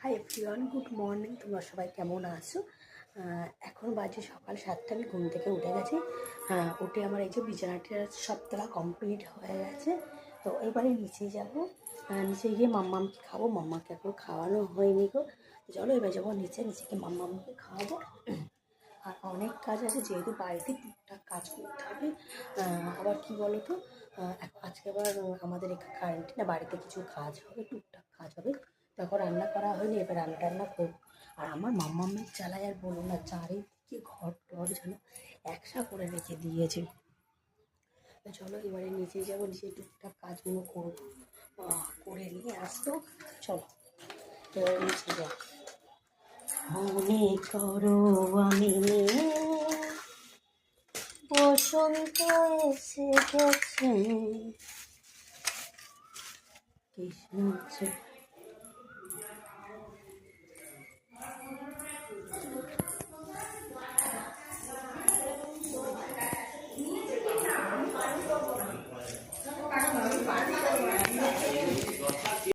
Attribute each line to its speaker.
Speaker 1: Hi everyone, good morning. তোমরা সবাই কেমন আছো? এখন বাজে সকাল 7টা। আমি ঘুম থেকে উঠে গেছি। উঠে আমার এই যে বিছানাটা সব তোলা কমপ্লিট হয়ে গেছে। তো এবারে নিচে যাব। নিচে গিয়ে মাম্মামকে খাবো। মাম্মাকে এখন খাওয়ানো হয়নি গো। চলো এবার যাবো নিচে গিয়ে মাম্মামকে খাওয়াবো। আর অনেক কাজ আছে, যেহেতু বাড়িতে টুকটাক কাজ করতে হবে। আবার কি বলো তো, আজকে আবার আমাদের এখানে কারেন্ট না, বাড়িতে কিছু কাজ হবে, টুকটাক কাজ হবে। তখন রান্না করা হয়নি, এবার রান্না টান্না করবো। আর আমার মাম্মামের চালায় আর বলো না, চারিদিকে ঘর টর যেন একসা করে রেখে দিয়েছে। চলো এবারে নিচে যাবো, নিচে টুকটাক কাজগুলো করবো, করে নিয়ে আসবো। চলো এবারে নিচে যাবো। মনে করো আমি বসন্ত এসে গেছে, কৃষ্ণ